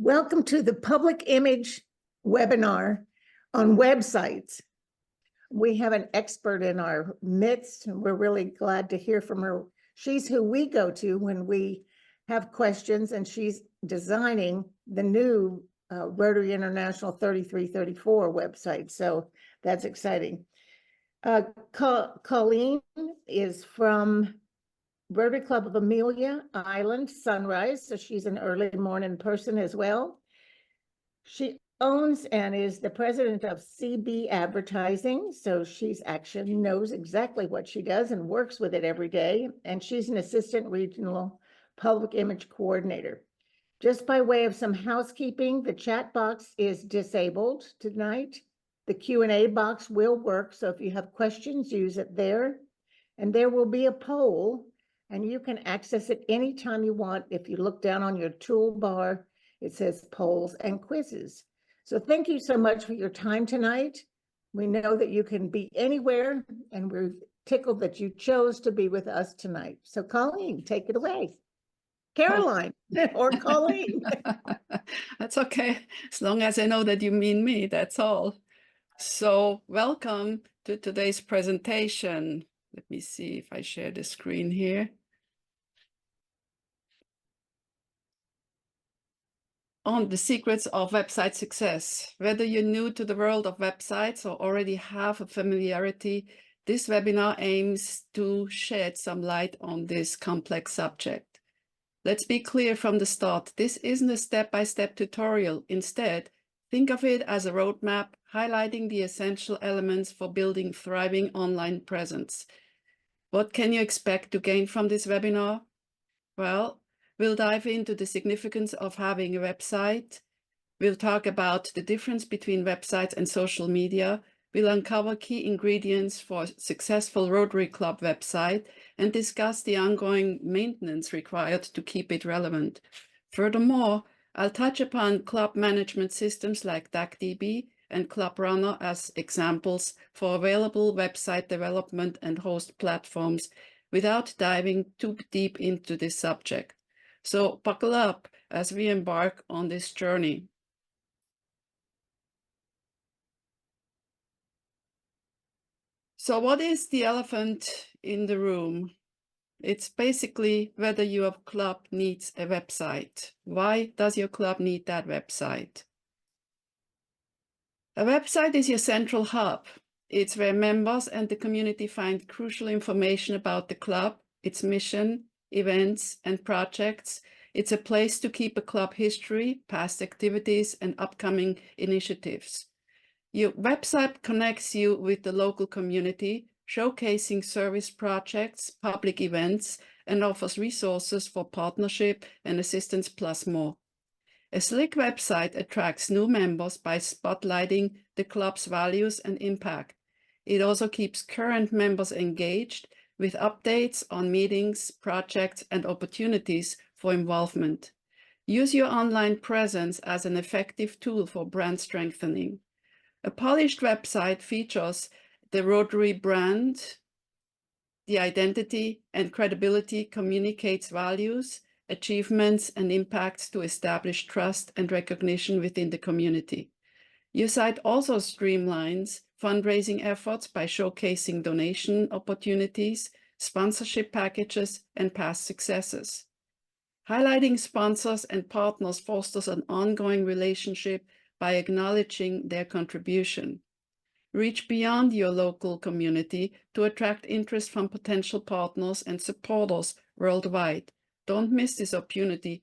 Welcome to the Public Image webinar on websites. We have an expert in our midst, and we're really glad to hear from her. She's who we go to when we have questions, and she's designing the new Rotary International 3334 website. So that's exciting. Colleen is from Rotary Club of Amelia Island, Sunrise, so she's an early morning person as well. She owns and is the president of CB Advertising, so she's actually knows exactly what she does and works with it every day, and she's an assistant regional public image coordinator. Just by way of some housekeeping, the chat box is disabled tonight. The Q&A box will work, so if you have questions, use it there, and there will be a poll, and you can access it anytime you want. If you look down on your toolbar, it says polls and quizzes. So thank you so much for your time tonight. We know that you can be anywhere, and we're tickled that you chose to be with us tonight. So Colleen, take it away. Caroline or Colleen. That's okay. As long as I know that you mean me, that's all. So welcome to today's presentation. Let me see if I share the screen here. On the secrets of website success. Whether you're new to the world of websites or already have a familiarity, this webinar aims to shed some light on this complex subject. Let's be clear from the start, this isn't a step-by-step tutorial. Instead, think of it as a roadmap highlighting the essential elements for building thriving online presence. What can you expect to gain from this webinar? Well, we'll dive into the significance of having a website. We'll talk about the difference between websites and social media. We'll uncover key ingredients for a successful Rotary Club website and discuss the ongoing maintenance required to keep it relevant. Furthermore, I'll touch upon club management systems like DACDB and Club Runner as examples for available website development and host platforms without diving too deep into this subject. So buckle up as we embark on this journey. So what is the elephant in the room? It's basically whether your club needs a website. Why does your club need that website? A website is your central hub. It's where members and the community find crucial information about the club, its mission, events, and projects. It's a place to keep a club history, past activities, and upcoming initiatives. Your website connects you with the local community, showcasing service projects, public events, and offers resources for partnership and assistance plus more. A slick website attracts new members by spotlighting the club's values and impact. It also keeps current members engaged with updates on meetings, projects, and opportunities for involvement. Use your online presence as an effective tool for brand strengthening. A polished website features the Rotary brand, the identity and credibility, communicates values, achievements, and impacts to establish trust and recognition within the community. Your site also streamlines fundraising efforts by showcasing donation opportunities, sponsorship packages, and past successes. Highlighting sponsors and partners fosters an ongoing relationship by acknowledging their contribution. Reach beyond your local community to attract interest from potential partners and supporters worldwide. Don't miss this opportunity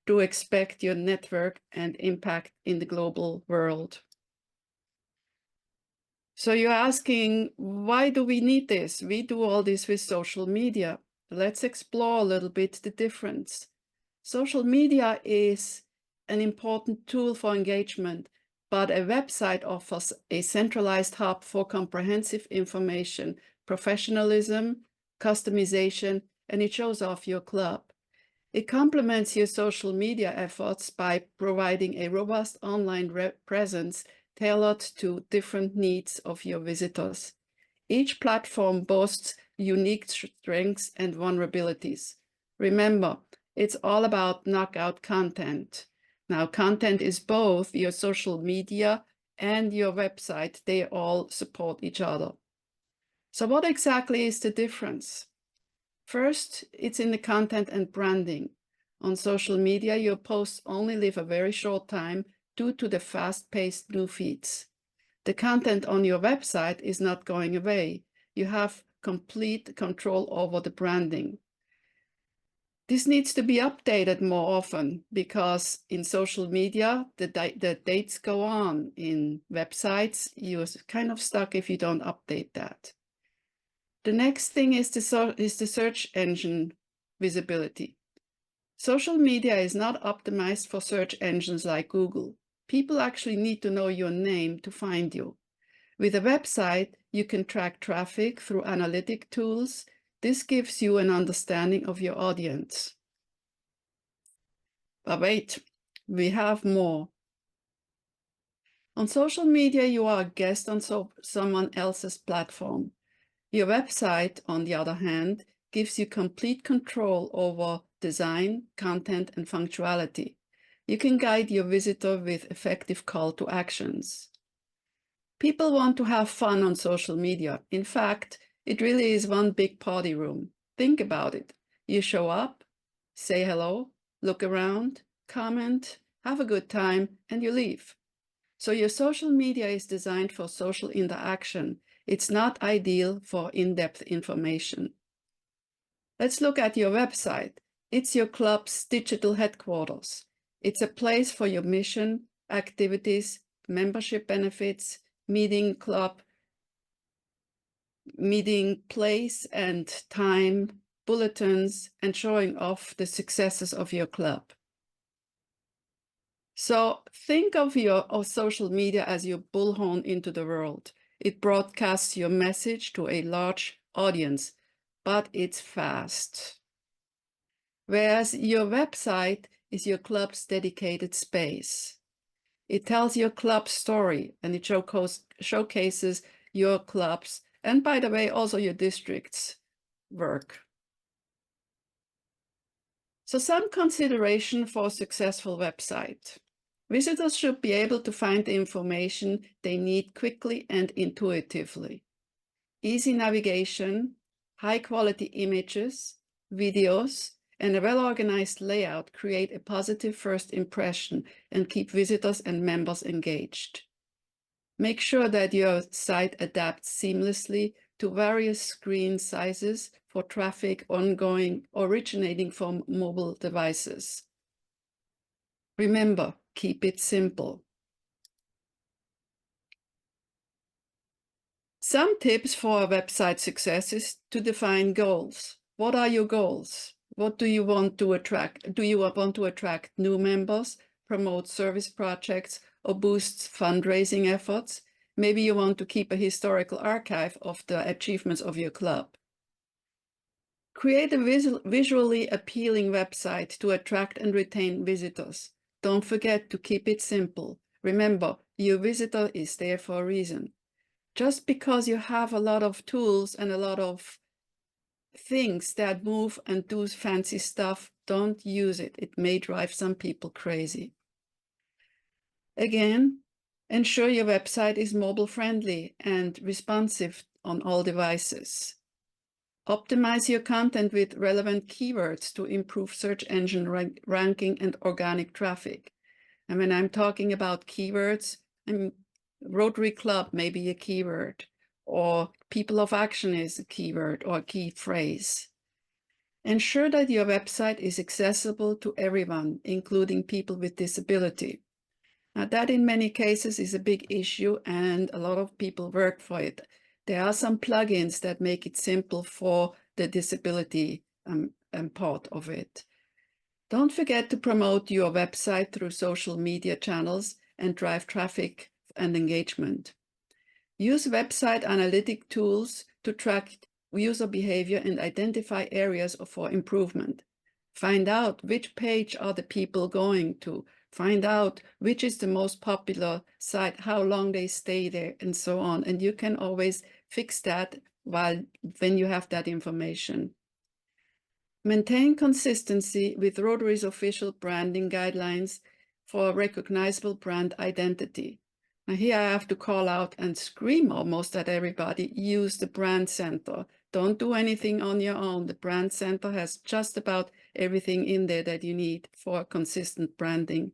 to expand your network and impact in the global world. So you're asking, why do we need this? We do all this with social media. Let's explore a little bit the difference. Social media is an important tool for engagement, but a website offers a centralized hub for comprehensive information, professionalism, customization, and it shows off your club. It complements your social media efforts by providing a robust online presence tailored to different needs of your visitors. Each platform boasts unique strengths and vulnerabilities. Remember, it's all about knockout content. Now, content is both your social media and your website. They all support each other. So what exactly is the difference? First, it's in the content and branding. On social media, your posts only live a very short time due to the fast-paced new feeds. The content on your website is not going away. You have complete control over the branding. This needs to be updated more often because in social media, the dates go on. In websites, you're kind of stuck if you don't update that. The next thing is the search engine visibility. Social media is not optimized for search engines like Google. People actually need to know your name to find you. With a website, you can track traffic through analytic tools. This gives you an understanding of your audience. But wait, we have more. On social media, you are a guest on someone else's platform. Your website, on the other hand, gives you complete control over design, content, and functionality. You can guide your visitor with effective call to actions. People want to have fun on social media. In fact, it really is one big party room. Think about it. You show up, say hello, look around, comment, have a good time, and you leave. So your social media is designed for social interaction. It's not ideal for in-depth information. Let's look at your website. It's your club's digital headquarters. It's a place for your mission, activities, membership benefits, meeting place and time, bulletins, and showing off the successes of your club. So think of your social media as your bullhorn into the world. It broadcasts your message to a large audience, but it's fast. Whereas your website is your club's dedicated space. It tells your club's story and it showcases your club's, and by the way, also your district's work. So some consideration for a successful website. Visitors should be able to find the information they need quickly and intuitively. Easy navigation, high-quality images, videos, and a well-organized layout create a positive first impression and keep visitors and members engaged. Make sure that your site adapts seamlessly to various screen sizes for traffic originating from mobile devices. Remember, keep it simple. Some tips for a website success is to define goals. What are your goals? What do you want to attract? Do you want to attract new members, promote service projects, or boost fundraising efforts? Maybe you want to keep a historical archive of the achievements of your club. Create a visually appealing website to attract and retain visitors. Don't forget to keep it simple. Remember, your visitor is there for a reason. Just because you have a lot of tools and a lot of things that move and do fancy stuff, don't use it. It may drive some people crazy. Again, ensure your website is mobile friendly and responsive on all devices. Optimize your content with relevant keywords to improve search engine ranking and organic traffic. And when I'm talking about keywords, Rotary Club may be a keyword, or People of Action is a keyword or a key phrase. Ensure that your website is accessible to everyone, including people with disability. Now, that in many cases is a big issue and a lot of people work for it. There are some plugins that make it simple for the disability part of it. Don't forget to promote your website through social media channels and drive traffic and engagement. Use website analytic tools to track user behavior and identify areas for improvement. Find out which page are the people going to. Find out which is the most popular site, how long they stay there, and so on. And you can always fix that when you have that information. Maintain consistency with Rotary's official branding guidelines for a recognizable brand identity. Now here I have to call out and scream almost at everybody, use the Brand Center. Don't do anything on your own. The Brand Center has just about everything in there that you need for consistent branding.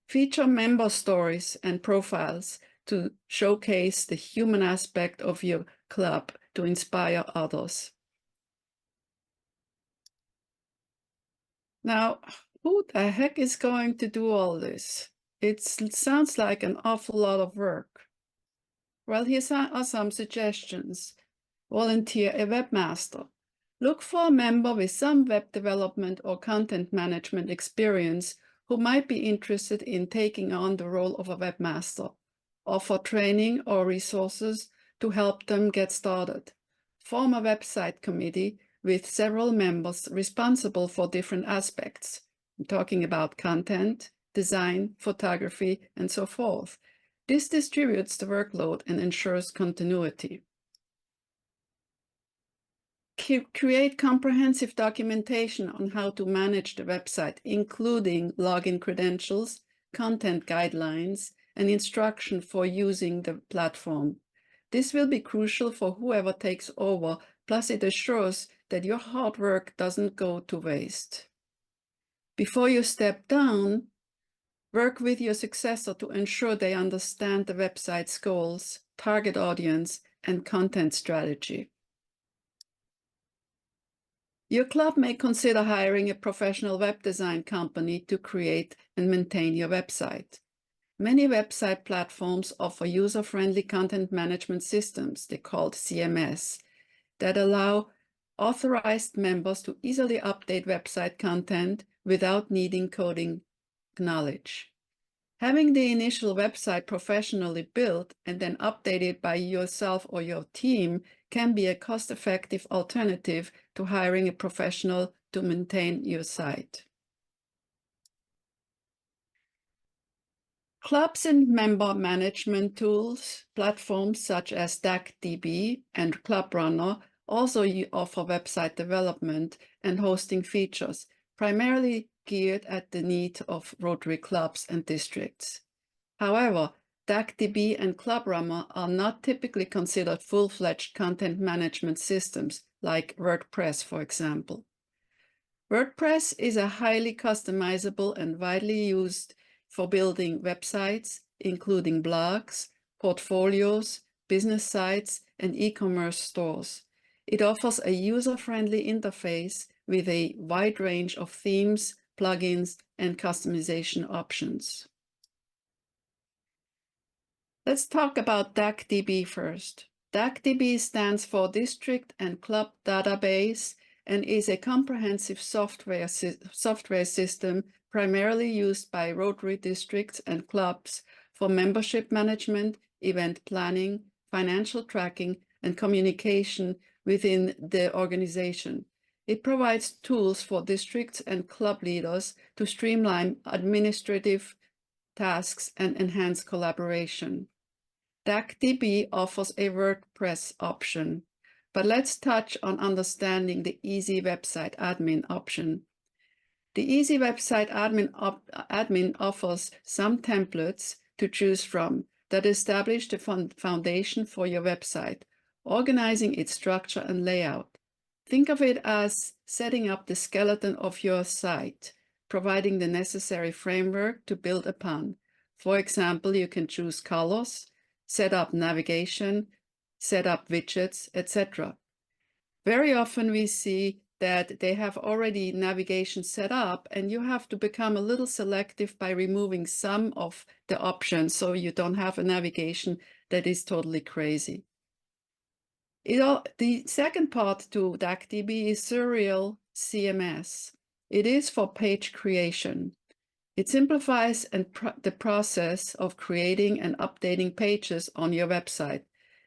Feature member stories and profiles to showcase the human aspect of your club to inspire others. Now, who the heck is going to do all this? It sounds like an awful lot of work. Well, here are some suggestions. Volunteer a webmaster. Look for a member with some web development or content management experience who might be interested in taking on the role of a webmaster. Offer training or resources to help them get started. Form a website committee with several members responsible for different aspects. I'm talking about content, design, photography, and so forth. This distributes the workload and ensures continuity. Create comprehensive documentation on how to manage the website, including login credentials, content guidelines, and instruction for using the platform. This will be crucial for whoever takes over, plus it assures that your hard work doesn't go to waste. Before you step down, work with your successor to ensure they understand the website's goals, target audience, and content strategy. Your club may consider hiring a professional web design company to create and maintain your website. Many website platforms offer user-friendly content management systems, they're called CMS, that allow authorized members to easily update website content without needing coding knowledge. Having the initial website professionally built and then updated by yourself or your team can be a cost-effective alternative to hiring a professional to maintain your site. Clubs and member management tools, platforms such as DACDB and Club Runner also offer website development and hosting features, primarily geared at the need of Rotary clubs and districts. However, DACDB and Club Runner are not typically considered full-fledged content management systems like WordPress, for example. WordPress is a highly customizable and widely used for building websites, including blogs, portfolios, business sites, and e-commerce stores. It offers a user-friendly interface with a wide range of themes, plugins, and customization options. Let's talk about DACDB first. DACDB stands for District and Club Database and is a comprehensive software system primarily used by Rotary districts and clubs for membership management, event planning, financial tracking, and communication within the organization. It provides tools for districts and club leaders to streamline administrative tasks and enhance collaboration. DACDB offers a WordPress option, but let's touch on understanding the Easy Website Admin option. The Easy Website Admin offers some templates to choose from that establish the foundation for your website, organizing its structure and layout. Think of it as setting up the skeleton of your site, providing the necessary framework to build upon. For example, you can choose colors, set up navigation, set up widgets, etc. Very often we see that they have already navigation set up and you have to become a little selective by removing some of the options so you don't have a navigation that is totally crazy. The second part to DACDB is Serial CMS. It is for page creation. It simplifies the process of creating and updating pages on your website.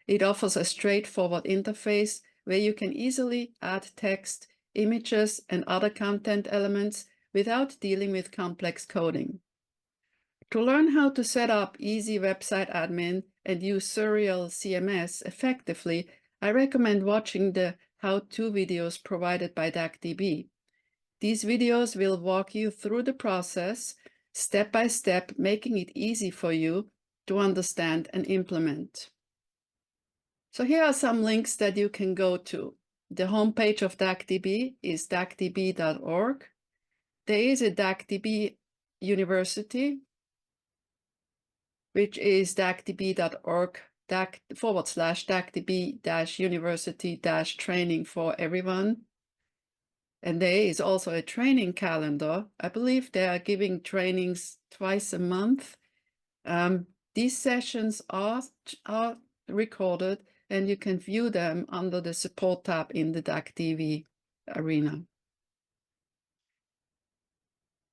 It offers a straightforward interface where you can easily add text, images, and other content elements without dealing with complex coding. To learn how to set up Easy Website Admin and use Serial CMS effectively, I recommend watching the how-to videos provided by DACDB. These videos will walk you through the process, step by step, making it easy for you to understand and implement. So here are some links that you can go to. The homepage of DACDB is dacdb.org. There is a DACDB University, which is dacdb.org /dacdb-university-training for everyone. And there is also a training calendar. I believe they are giving trainings twice a month. These sessions are recorded, and you can view them under the support tab in the DACDB arena.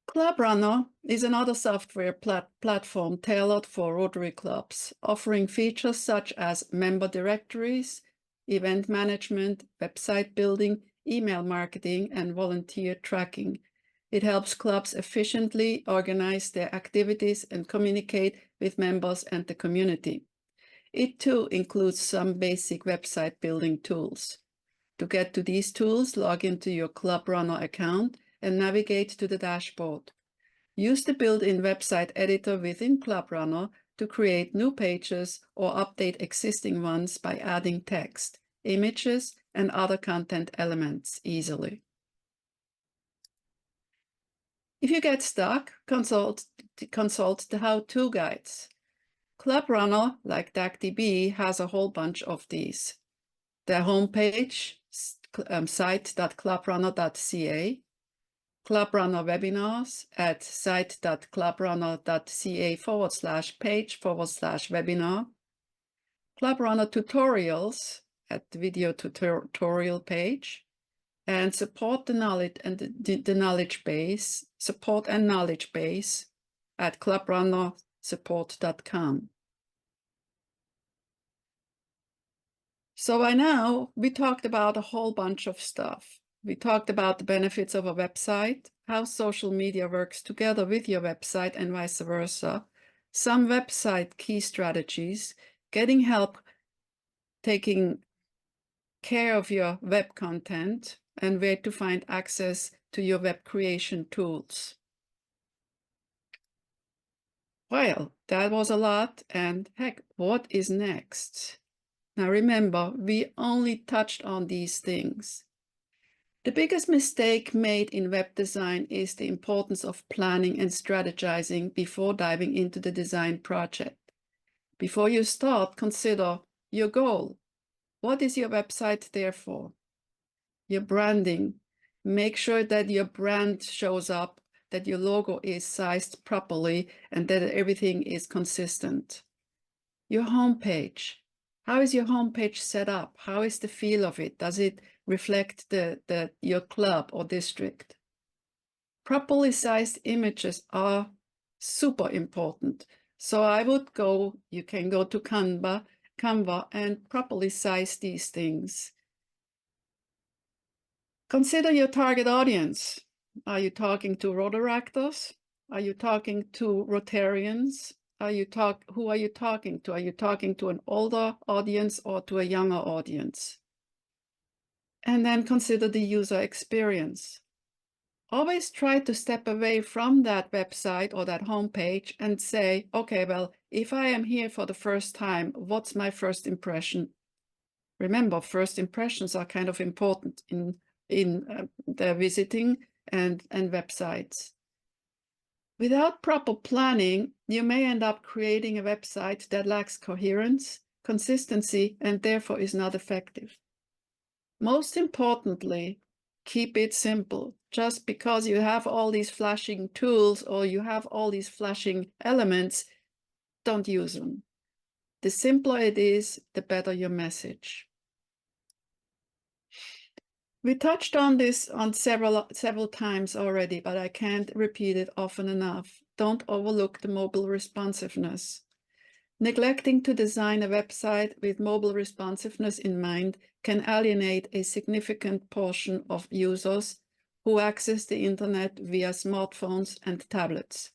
Club Runner is another software platform tailored for Rotary clubs, offering features such as member directories, event management, website building, email marketing, and volunteer tracking. It helps clubs efficiently organize their activities and communicate with members and the community. It too includes some basic website building tools. To get to these tools, log into your Club Runner account and navigate to the dashboard. Use the built-in website editor within Club Runner to create new pages or update existing ones by adding text, images, and other content elements easily. If you get stuck, consult the how-to guides. Club Runner, like DACDB, has a whole bunch of these. Their homepage, site.clubrunner.ca, Club Runner webinars at site.clubrunner.ca/page/webinar, Club Runner tutorials at the video tutorial page, and support and knowledge base at clubrunnersupport.com. So by now, we talked about a whole bunch of stuff. We talked about the benefits of a website, how social media works together with your website and vice versa, some website key strategies, getting help taking care of your web content, and where to find access to your web creation tools. Well, that was a lot, and heck, what is next? Now remember, we only touched on these things. The biggest mistake made in web design is the importance of planning and strategizing before diving into the design project. Before you start, consider your goal. What is your website there for? Your branding. Make sure that your brand shows up, that your logo is sized properly, and that everything is consistent. Your homepage. How is your homepage set up? How is the feel of it? Does it reflect your club or district? Properly sized images are super important. So I would you can go to Canva and properly size these things. Consider your target audience. Are you talking to Rotaractors? Are you talking to Rotarians? Who are you talking to? Are you talking to an older audience or to a younger audience? And then consider the user experience. Always try to step away from that website or that homepage and say, okay, well, if I am here for the first time, what's my first impression? Remember, first impressions are kind of important in the visiting and websites. Without proper planning, you may end up creating a website that lacks coherence, consistency, and therefore is not effective. Most importantly, keep it simple. Just because you have all these flashing tools or you have all these flashing elements, don't use them. The simpler it is, the better your message. We touched on this on several times already, but I can't repeat it often enough. Don't overlook the mobile responsiveness. Neglecting to design a website with mobile responsiveness in mind can alienate a significant portion of users who access the internet via smartphones and tablets.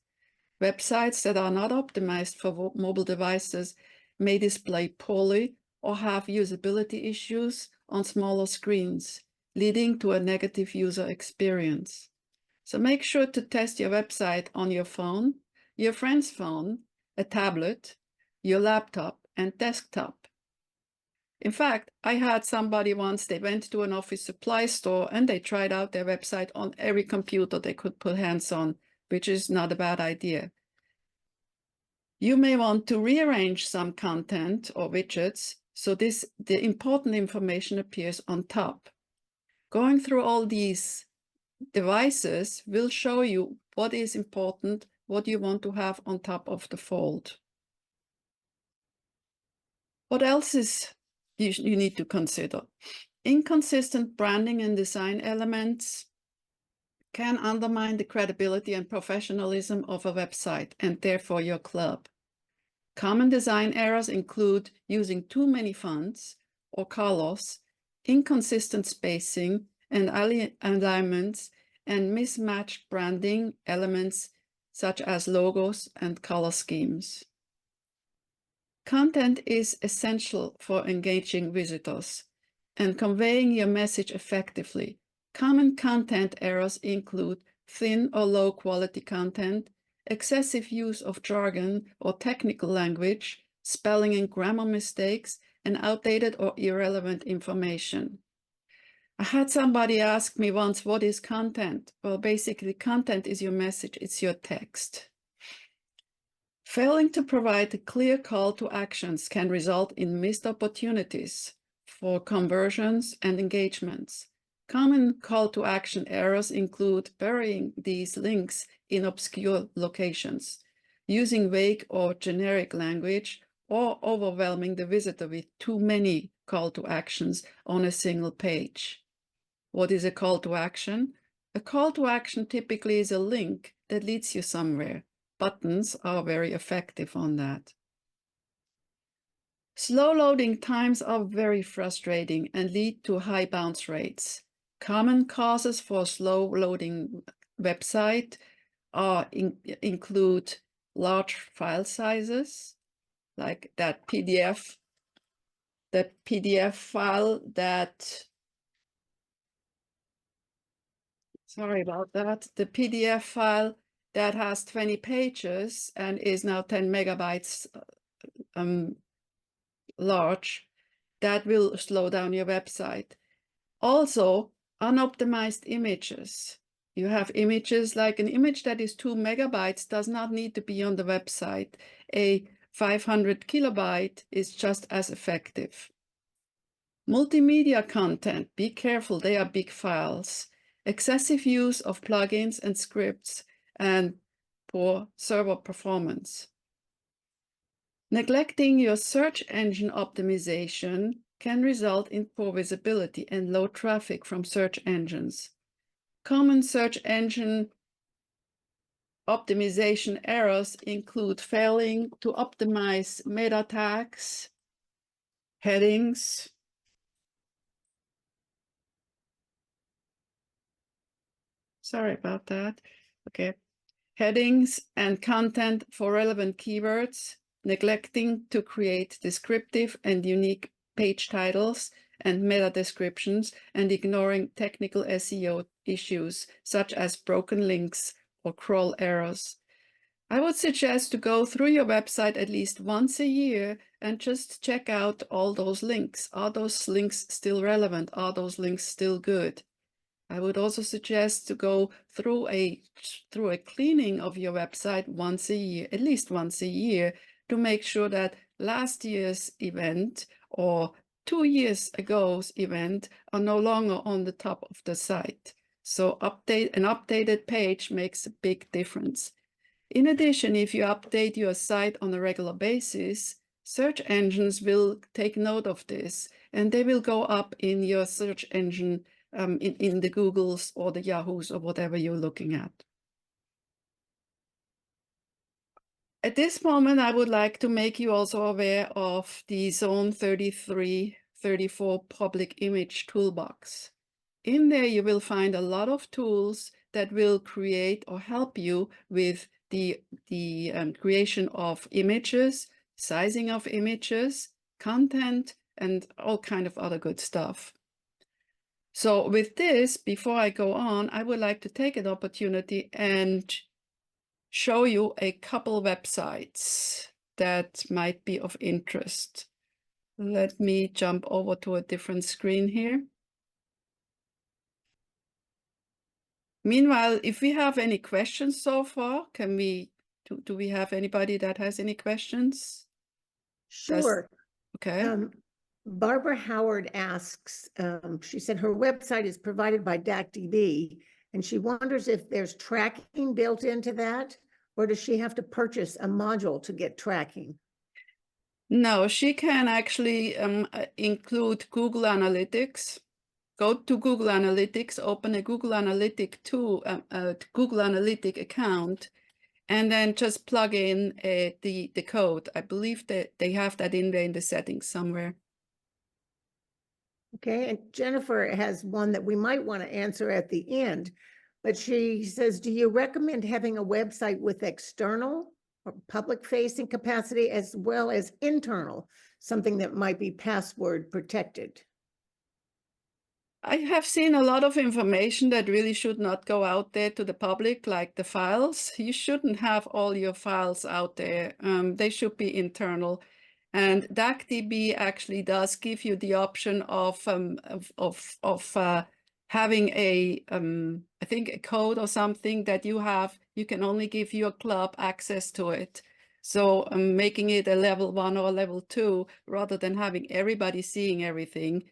Websites that are not optimized for mobile devices may display poorly or have usability issues on smaller screens, leading to a negative user experience. So make sure to test your website on your phone, your friend's phone, a tablet, your laptop, and desktop. In fact, I had somebody once, they went to an office supply store and they tried out their website on every computer they could put hands on, which is not a bad idea. You may want to rearrange some content or widgets so the important information appears on top. Going through all these devices will show you what is important, what you want to have on top of the fold. What else is you need to consider? Inconsistent branding and design elements can undermine the credibility and professionalism of a website and therefore your club. Common design errors include using too many fonts or colors, inconsistent spacing and alignments, and mismatched branding elements such as logos and color schemes. Content is essential for engaging visitors and conveying your message effectively. Common content errors include thin or low quality content, excessive use of jargon or technical language, spelling and grammar mistakes, and outdated or irrelevant information. I had somebody ask me once, what is content? Well, basically, content is your message, it's your text. Failing to provide a clear call to actions can result in missed opportunities for conversions and engagements. Common call to action errors include burying these links in obscure locations, using vague or generic language, or overwhelming the visitor with too many call to actions on a single page. What is a call to action? A call to action typically is a link that leads you somewhere. Buttons are very effective on that. Slow loading times are very frustrating and lead to high bounce rates. Common causes for slow loading website include large file sizes, like that PDF, the PDF file that, sorry about that, the PDF file that has 20 pages and is now 10 megabytes large, that will slow down your website. Also, unoptimized images. You have images like an image that is 2 megabytes does not need to be on the website. A 500 kilobyte is just as effective. Multimedia content, be careful, they are big files. Excessive use of plugins and scripts and poor server performance. Neglecting your search engine optimization can result in poor visibility and low traffic from search engines. Common search engine optimization errors include failing to optimize meta tags, headings, sorry about that. Okay. Headings and content for relevant keywords, neglecting to create descriptive and unique page titles and meta descriptions, and ignoring technical SEO issues such as broken links or crawl errors. I would suggest to go through your website at least once a year and just check out all those links. Are those links still relevant? Are those links still good? I would also suggest to go through a cleaning of your website once a year, at least once a year, to make sure that last year's event or 2 years ago's event are no longer on the top of the site. So an updated page makes a big difference. In addition, if you update your site on a regular basis, search engines will take note of this and they will go up in your search engine in the Googles or the Yahoos or whatever you're looking at. At this moment, I would like to make you also aware of the Zone 3334 Public Image Toolbox. In there, you will find a lot of tools that will create or help you with the creation of images, sizing of images, content, and all kind of other good stuff. So with this, before I go on, I would like to take an opportunity and show you a couple websites that might be of interest. Let me jump over to a different screen here. Meanwhile, if we have any questions so far, can we, do we have anybody that has any questions? Sure. Okay. Barbara Howard asks, she said her website is provided by DACDB, and she wonders if there's tracking built into that, or does she have to purchase a module to get tracking? No, she can actually include Google Analytics. Go to Google Analytics, open a Google Analytic Google Analytic account, and then just plug in the code. I believe that they have that in there in the settings somewhere. Okay, and Jennifer has one that we might want to answer at the end, but she says, do you recommend having a website with external or public-facing capacity as well as internal, something that might be password protected? I have seen a lot of information that really should not go out there to the public, like the files. You shouldn't have all your files out there. They should be internal. And DACDB actually does give you the option of having a I think a code or something that you can only give your club access to it. So making it a level 1 or level 2 rather than having everybody seeing everything.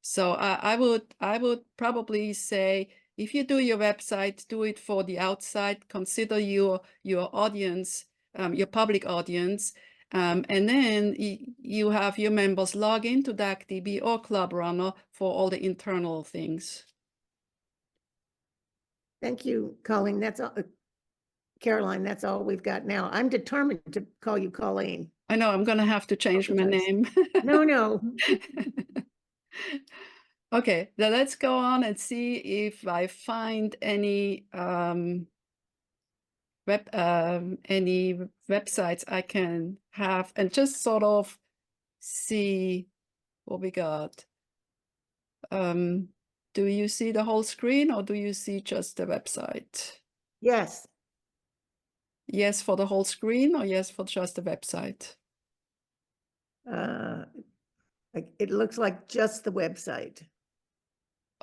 So I would probably say, if you do your website, do it for the outside, consider your audience, your public audience, and then you have your members log into DACDB or Club Runner for all the internal things. Thank you, Colleen. That's all. Caroline, that's all we've got now. I'm determined to call you Colleen. I know I'm going to have to change my name. No. Okay, now let's go on and see if I find any any websites I can have and just sort of see what we got. Do you see the whole screen or do you see just the website? Yes. Yes for the whole screen or yes for just the website? It looks like just the website.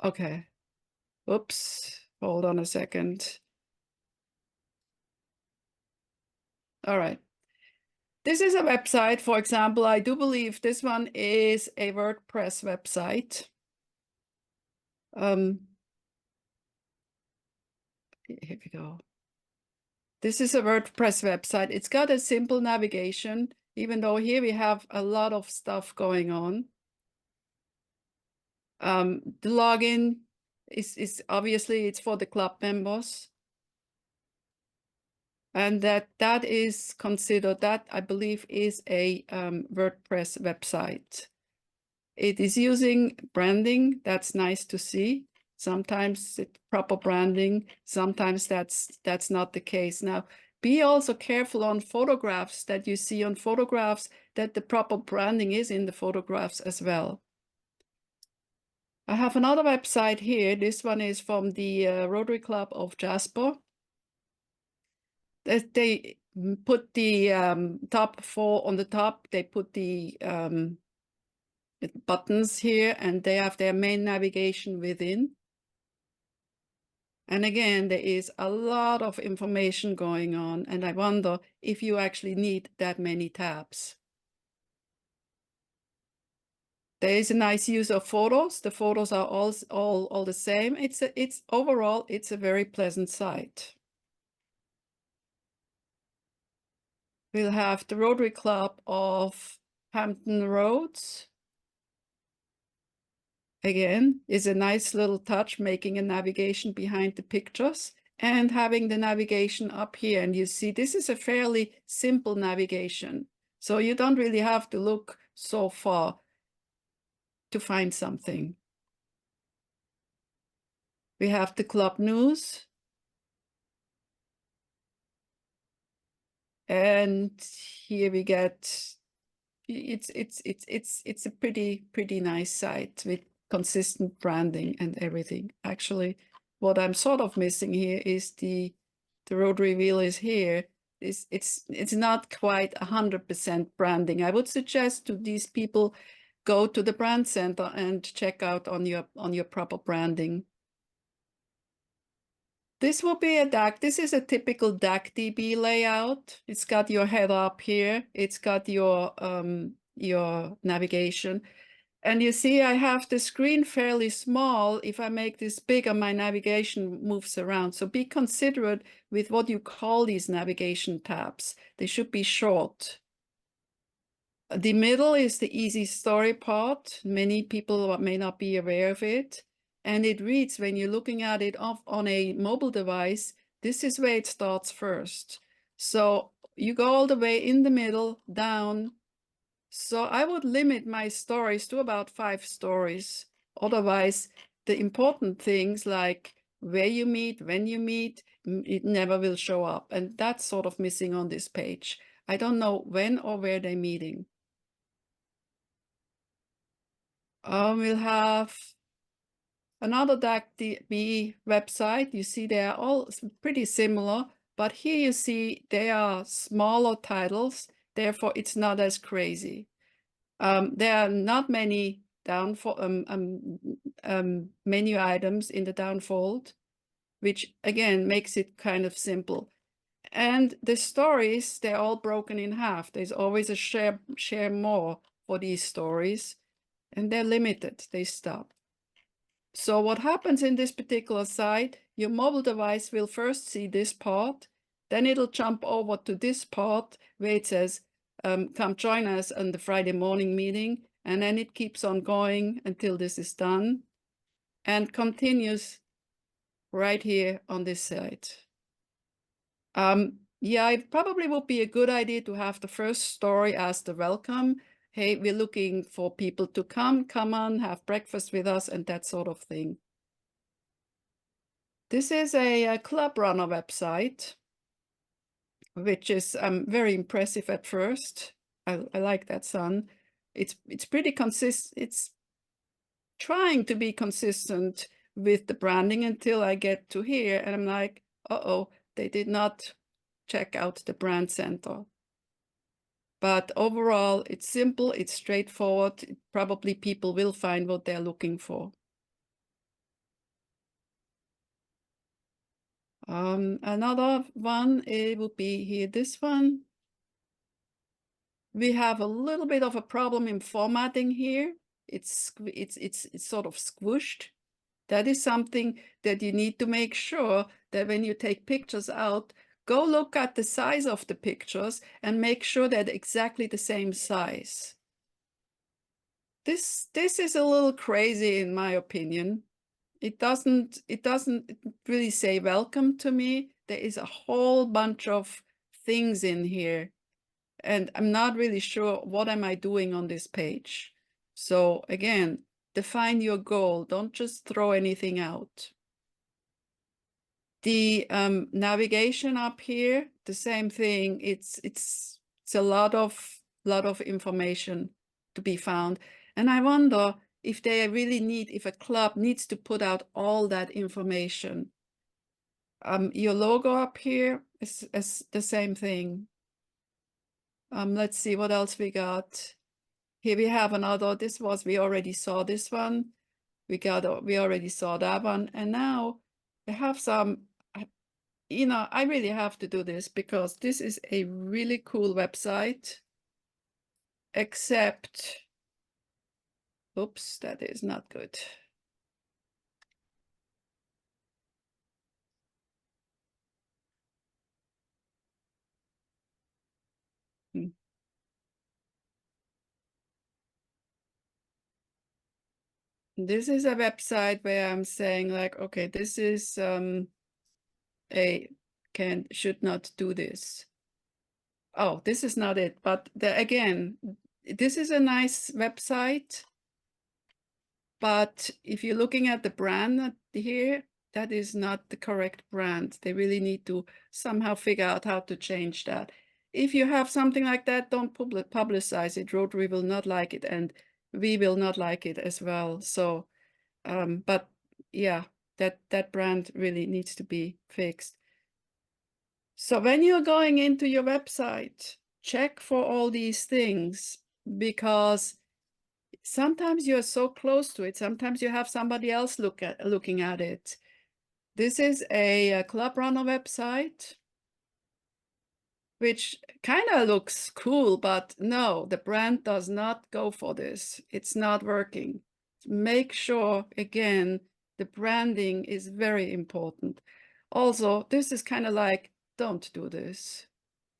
Okay. Oops. Hold on a second. All right. This is a website, for example, I do believe this one is a WordPress website. Here we go. This is a WordPress website. It's got a simple navigation, even though here we have a lot of stuff going on. The login is obviously it's for the club members. And that is considered, that I believe is a WordPress website. It is using branding. That's nice to see. Sometimes it's proper branding. Sometimes that's not the case. Now, be also careful on photographs that you see on photographs that the proper branding is in the photographs as well. I have another website here. This one is from the Rotary Club of Jasper. They put the top 4 on the top. They put the buttons here, and they have their main navigation within. And again, there is a lot of information going on, and I wonder if you actually need that many tabs. There is a nice use of photos. The photos are all the same. Overall, it's a very pleasant site. We'll have the Rotary Club of Hampton Roads. Again, is a nice little touch, making a navigation behind the pictures and having the navigation up here. And you see, this is a fairly simple navigation. So you don't really have to look so far to find something. We have the club news. And here we get, it's a pretty nice site with consistent branding and everything. Actually, what I'm sort of missing here is the Rotary wheel is here. It's not quite 100% branding. I would suggest to these people, go to the brand center and check out on your proper branding. This will be a DAC. This is a typical DAC-DB layout. It's got your header up here. It's got your navigation. And you see, I have the screen fairly small. If I make this bigger, my navigation moves around. So be considerate with what you call these navigation tabs. They should be short. The middle is the easy story part. Many people may not be aware of it. And it reads, when you're looking at it on a mobile device, this is where it starts first. So you go all the way in the middle, down. So I would limit my stories to about 5 stories. Otherwise, the important things like where you meet, when you meet, it never will show up. And that's sort of missing on this page. I don't know when or where they're meeting. We'll have another DAC-DB website. You see they are all pretty similar, but here you see they are smaller titles. Therefore, it's not as crazy. There are not many menu items in the downfold, which again makes it kind of simple. And the stories, they're all broken in half. There's always a share more for these stories, and they're limited. They stop. So what happens in this particular site, your mobile device will first see this part, then it'll jump over to this part where it says, come join us on the Friday morning meeting. And then it keeps on going until this is done and continues right here on this site. Yeah, it probably would be a good idea to have the first story as the welcome. Hey, we're looking for people to come on, have breakfast with us, and that sort of thing. This is a Club Runner website, which is very impressive at first. I like that sun. It's pretty consistent. It's trying to be consistent with the branding until I get to here, and I'm like, uh-oh, they did not check out the brand center. But overall, it's simple, it's straightforward. Probably people will find what they're looking for. Another one, it would be here, this one. We have a little bit of a problem in formatting here. It's sort of squished. That is something that you need to make sure that when you take pictures out, go look at the size of the pictures and make sure they're exactly the same size. This is a little crazy in my opinion. It doesn't really say welcome to me. There is a whole bunch of things in here, and I'm not really sure what am I doing on this page. So again, define your goal. Don't just throw anything out. The navigation up here, the same thing. It's a lot of information to be found, and I wonder if they really need, if a club needs to put out all that information. Your logo up here is the same thing. Let's see what else we got. Here we have another. We already saw this one. We already saw that one, and now we have some. You know, I really have to do this because this is a really cool website. Except, oops, that is not good. This is a website where I'm saying like, okay, this is should not do this. Oh, this is not it. But again, this is a nice website. But if you're looking at the brand here, that is not the correct brand. They really need to somehow figure out how to change that. If you have something like that, don't publicize it. Rotary will not like it, and we will not like it as well. So But yeah, that brand really needs to be fixed. So when you're going into your website, check for all these things, because sometimes you're so close to it. Sometimes you have somebody else looking at it. This is a Club Runner website, which kind of looks cool, but no, the brand does not go for this. It's not working. Make sure, again, the branding is very important. Also, this is kind of like, don't do this.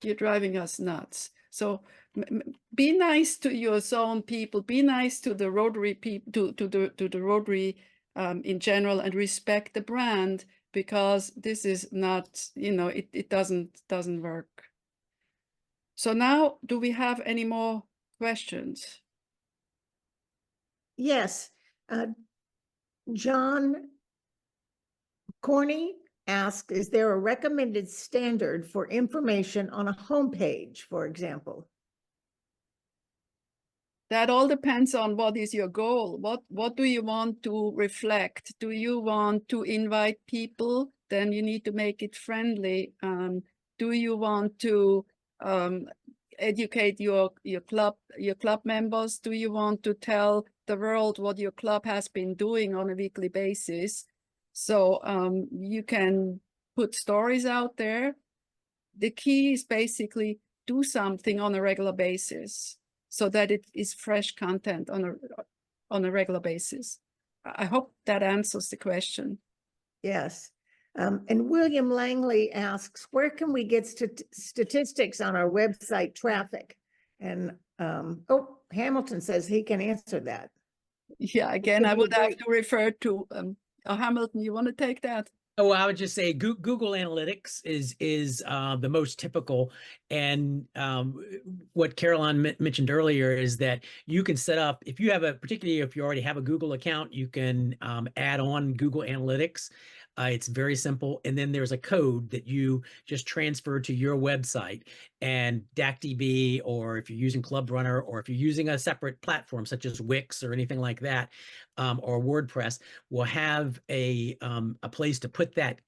You're driving us nuts. So be nice to your zone people, be nice to the Rotary people, to the Rotary in general, and respect the brand, because this is not, it doesn't work. So now, do we have any more questions? Yes. John Corney asked, is there a recommended standard for information on a homepage, for example? That all depends on what is your goal. What do you want to reflect? Do you want to invite people? Then you need to make it friendly. Do you want to educate your club members? Do you want to tell the world what your club has been doing on a weekly basis? So you can put stories out there. The key is basically do something on a regular basis, so that it is fresh content on a regular basis. I hope that answers the question. Yes. And William Langley asks, where can we get statistics on our website traffic? And Hamilton says he can answer that. Yeah, again, I would have to refer to Hamilton. You want to take that? Oh, I would just say Google Analytics is the most typical, and what Caroline mentioned earlier is that you can set up, if you have particularly if you already have a Google account, you can add on Google Analytics. It's very simple, and then there's a code that you just transfer to your website, and DACDB, or if you're using Club Runner, or if you're using a separate platform such as Wix or anything like that, or WordPress, will have a place to put that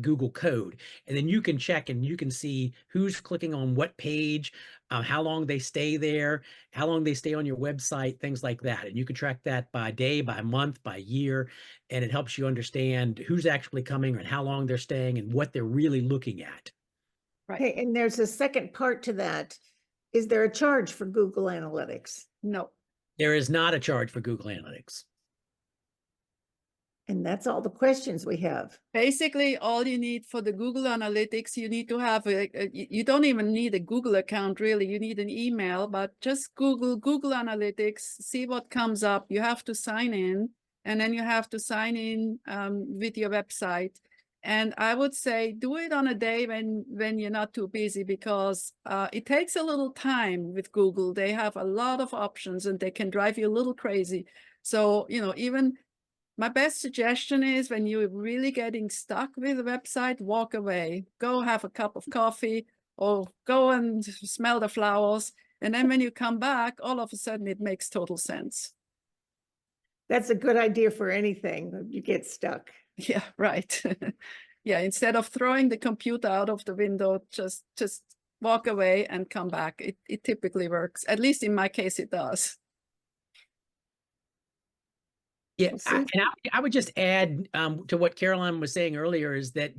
Google code, and then you can check and you can see who's clicking on what page, how long they stay there, how long they stay on your website, things like that. And you can track that by day, by month, by year, and it helps you understand who's actually coming and how long they're staying and what they're really looking at. Right. Okay, and there's a second part to that. Is there a charge for Google Analytics? No. There is not a charge for Google Analytics. And that's all the questions we have. Basically, all you need for the Google Analytics, you need to have you don't even need a Google account, really. You need an email, but just Google Analytics, see what comes up. You have to sign in, and then you have to sign in with your website. And I would say do it on a day when you're not too busy, because it takes a little time with Google. They have a lot of options and they can drive you a little crazy. So, even my best suggestion is, when you're really getting stuck with a website, walk away, go have a cup of coffee, or go and smell the flowers. And then when you come back, all of a sudden it makes total sense. That's a good idea for anything. You get stuck. Yeah, right. Yeah, instead of throwing the computer out of the window, just walk away and come back. It typically works. At least in my case, it does. Yeah, I would just add to what Caroline was saying earlier, is that,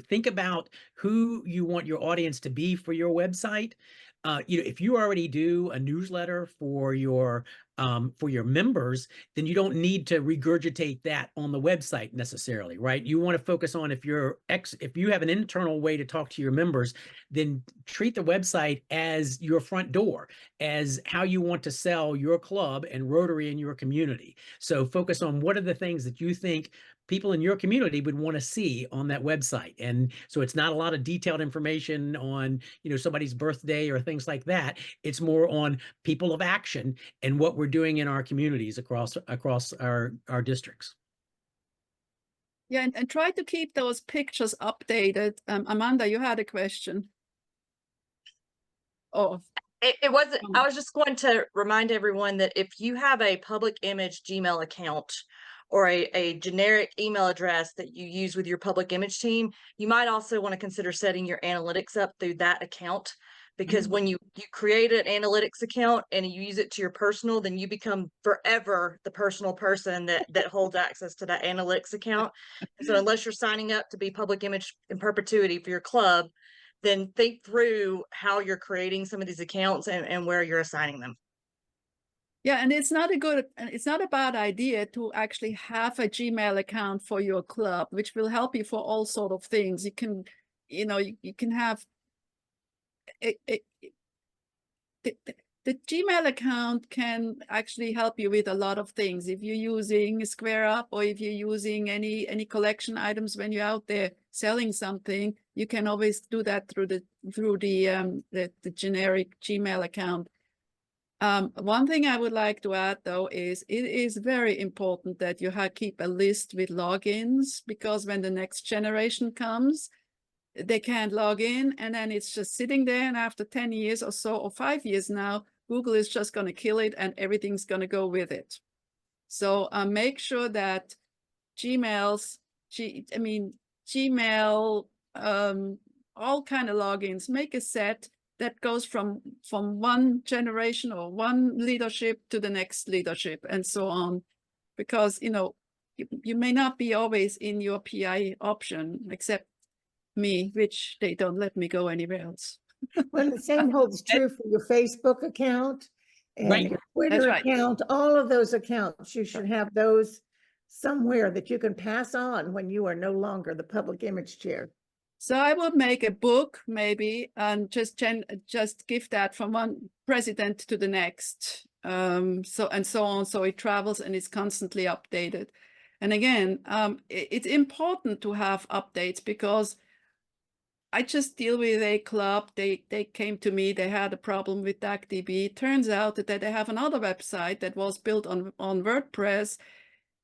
think about who you want your audience to be for your website. If you already do a newsletter for your members, then you don't need to regurgitate that on the website necessarily, right? You want to focus on, if you have an internal way to talk to your members, then treat the website as your front door, as how you want to sell your club and Rotary in your community. So focus on what are the things that you think people in your community would want to see on that website. And so it's not a lot of detailed information on, somebody's birthday or things like that. It's more on people of action and what we're doing in our communities across our districts. Yeah, and try to keep those pictures updated. Amanda, you had a question. Oh, it wasn't. I was just going to remind everyone that if you have a public image Gmail account, or a generic email address that you use with your public image team, you might also want to consider setting your analytics up through that account. Because when you create an analytics account and you use it to your personal, then you become forever the personal person that holds access to that analytics account. So unless you're signing up to be public image in perpetuity for your club, then think through how you're creating some of these accounts and where you're assigning them. Yeah, and it's not a bad idea to actually have a Gmail account for your club, which will help you for all sort of things. You can, you can have the Gmail account can actually help you with a lot of things. If you're using SquareUp or if you're using any collection items when you're out there selling something, you can always do that through the generic Gmail account. One thing I would like to add, though, is it is very important that you keep a list with logins, because when the next generation comes, they can't log in, and then it's just sitting there, and after 10 years or so, or 5 years now, Google is just going to kill it and everything's going to go with it. So make sure that Gmail, all kind of logins, make a set that goes from one generation or one leadership to the next leadership and so on. Because, you may not be always in your PI option, except me, which they don't let me go anywhere else. Well, the same holds true for your Facebook account and Right. your Twitter right. account. All of those accounts, you should have those somewhere that you can pass on when you are no longer the public image chair. So I would make a book maybe and just give that from one president to the next, so on. So it travels and it's constantly updated. And again, it's important to have updates, because I just deal with a club. They came to me, they had a problem with DACDB. It turns out that they have another website that was built on WordPress,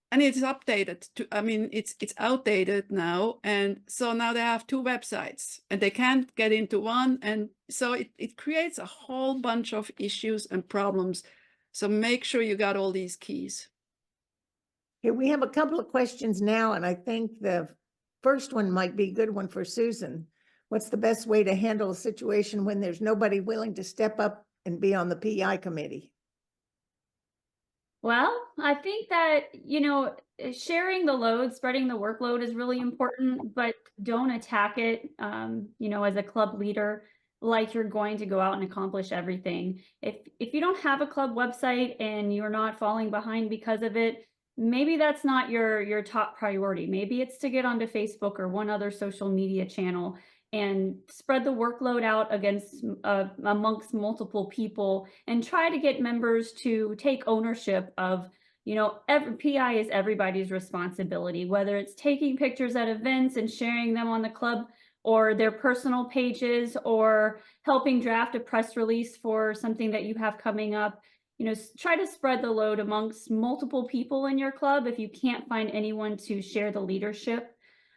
and it's updated to, it's outdated now. And so now they have 2 websites and they can't get into one. And so it creates a whole bunch of issues and problems. So make sure you got all these keys. Here, we have a couple of questions now, and I think the first one might be a good one for Susan. What's the best way to handle a situation when there's nobody willing to step up and be on the PI committee? Well, I think that, sharing the load, spreading the workload is really important, but don't attack it, as a club leader, like you're going to go out and accomplish everything. If you don't have a club website and you're not falling behind because of it, maybe that's not your top priority. Maybe it's to get onto Facebook or one other social media channel and spread the workload out amongst multiple people, and try to get members to take ownership of, every PI is everybody's responsibility, whether it's taking pictures at events and sharing them on the club or their personal pages, or helping draft a press release for something that you have coming up. Try to spread the load amongst multiple people in your club if you can't find anyone to share the leadership.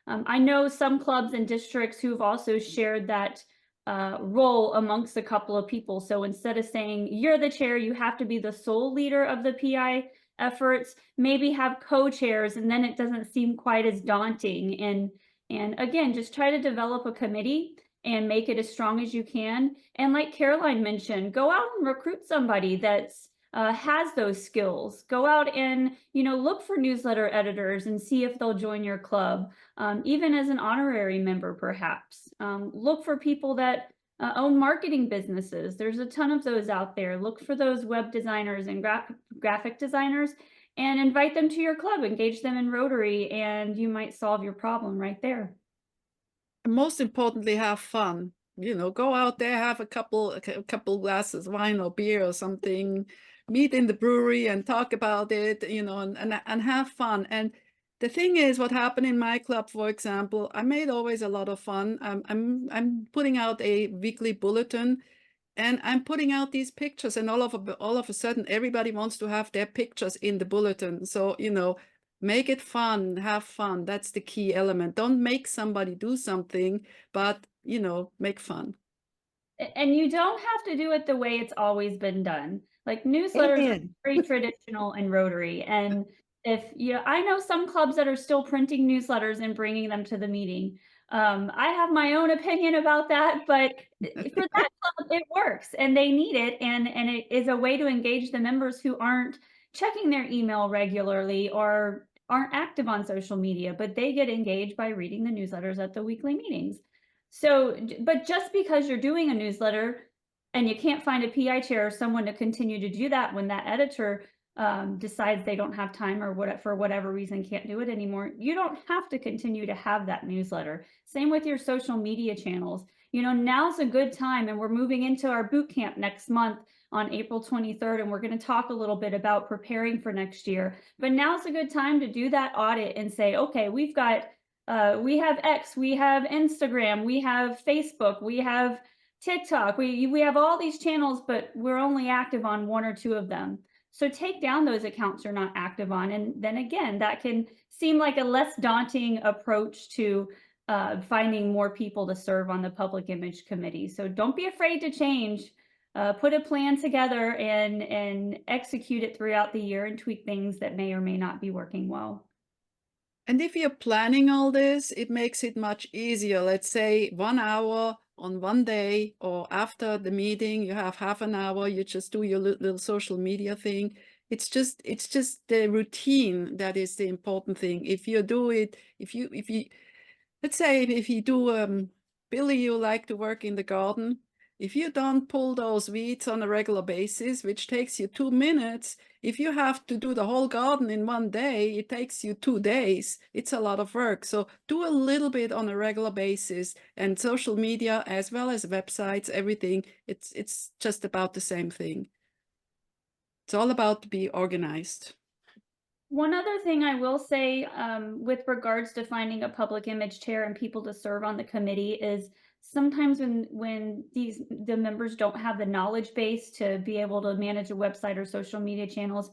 I know some clubs and districts who've also shared that role amongst a couple of people. So instead of saying you're the chair, you have to be the sole leader of the PI efforts, maybe have co-chairs, and then it doesn't seem quite as daunting. And again, just try to develop a committee and make it as strong as you can. And like Caroline mentioned, go out and recruit somebody that's has those skills. Go out and, look for newsletter editors and see if they'll join your club, even as an honorary member, perhaps. Look for people that own marketing businesses. There's a ton of those out there. Look for those web designers and graphic designers and invite them to your club, engage them in Rotary, and you might solve your problem right there. And most importantly, have fun. Go out there, have a couple glasses of wine or beer or something, meet in the brewery and talk about it, and have fun. And the thing is, what happened in my club, for example, I made always a lot of fun. I'm putting out a weekly bulletin, and I'm putting out these pictures, and all of a sudden, everybody wants to have their pictures in the bulletin. So, make it fun, have fun. That's the key element. Don't make somebody do something, but, make fun. And you don't have to do it the way it's always been done. Like newsletters are very traditional in Rotary, and if, you know, I know some clubs that are still printing newsletters and bringing them to the meeting. I have my own opinion about that, but for that club, it works and they need it. And it is a way to engage the members who aren't checking their email regularly or aren't active on social media, but they get engaged by reading the newsletters at the weekly meetings. So, but just because you're doing a newsletter and you can't find a PI chair or someone to continue to do that when that editor decides they don't have time or what for whatever reason can't do it anymore, you don't have to continue to have that newsletter. Same with your social media channels. You know, now's a good time, and we're moving into our boot camp next month on April 23rd, and we're going to talk a little bit about preparing for next year. But now's a good time to do that audit and say, okay, we have X, we have Instagram, we have Facebook, we have TikTok, we have all these channels, but we're only active on 1 or 2 of them. So take down those accounts you're not active on. And then again, that can seem like a less daunting approach to finding more people to serve on the public image committee. So don't be afraid to change. Put a plan together and execute it throughout the year and tweak things that may or may not be working well. And if you're planning all this, it makes it much easier. Let's say 1 hour on one day, or after the meeting, you have half an hour, you just do your little social media thing. It's just the routine that is the important thing. If you do it, if you, let's say if you do, Billy, you like to work in the garden. If you don't pull those weeds on a regular basis, which takes you 2 minutes, if you have to do the whole garden in one day, it takes you 2 days. It's a lot of work. So do a little bit on a regular basis, and social media as well as websites, everything, it's just about the same thing. It's all about to be organized. One other thing I will say with regards to finding a public image chair and people to serve on the committee is sometimes when the members don't have the knowledge base to be able to manage a website or social media channels,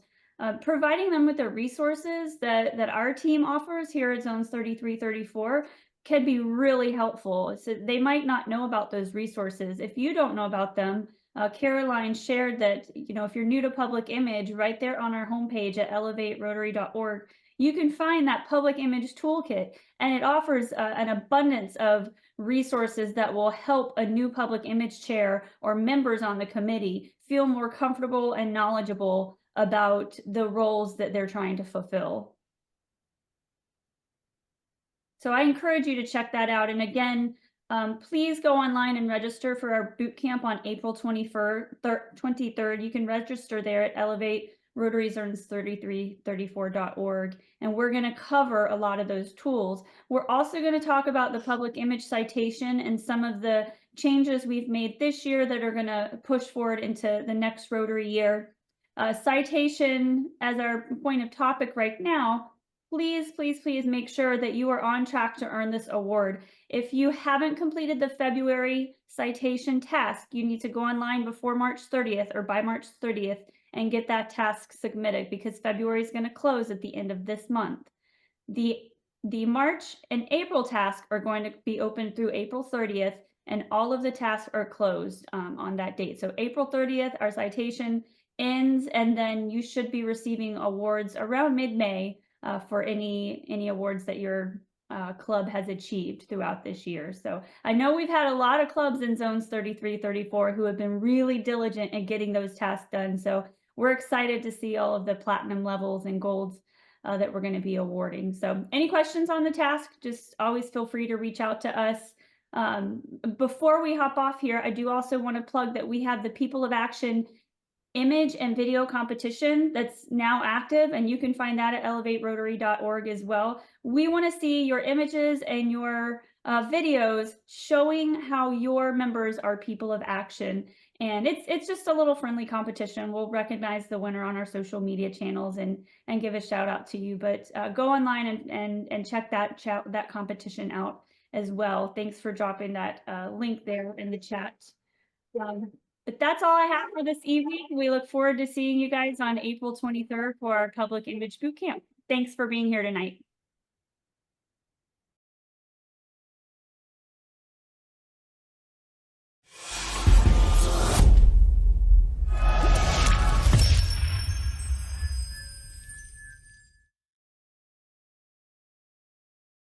providing them with the resources that our team offers here at Zones 3334 can be really helpful. So they might not know about those resources. If you don't know about them, Caroline shared that, you know, if you're new to public image, right there on our homepage at elevaterotary.org, you can find that public image toolkit, and it offers an abundance of resources that will help a new public image chair or members on the committee feel more comfortable and knowledgeable about the roles that they're trying to fulfill. So I encourage you to check that out. And again, please go online and register for our boot camp on April 23rd. You can register there at Elevate Rotary Zones 3334.org, and we're going to cover a lot of those tools. We're also going to talk about the public image citation and some of the changes we've made this year that are going to push forward into the next Rotary year. Citation as our point of topic right now. Please, please, please make sure that you are on track to earn this award. If you haven't completed the February citation task, you need to go online before March 30th or by March 30th and get that task submitted, because February is going to close at the end of this month. The March and April tasks are going to be open through April 30th, and all of the tasks are closed on that date. So April 30th, our citation ends, and then you should be receiving awards around mid-May for any awards that your club has achieved throughout this year. So I know we've had a lot of clubs in Zones 33, 34 who have been really diligent in getting those tasks done. So we're excited to see all of the platinum levels and golds that we're going to be awarding. So any questions on the task, just always feel free to reach out to us. Before we hop off here, I do also want to plug that we have the People of Action image and video competition that's now active, and you can find that at elevaterotary.org as well. We want to see your images and your videos showing how your members are people of action. And it's just a little friendly competition. We'll recognize the winner on our social media channels and give a shout out to you. But go online and check that competition out as well. Thanks for dropping that link there in the chat. But that's all I have for this evening. We look forward to seeing you guys on April 23rd for our Public Image Boot Camp. Thanks for being here tonight.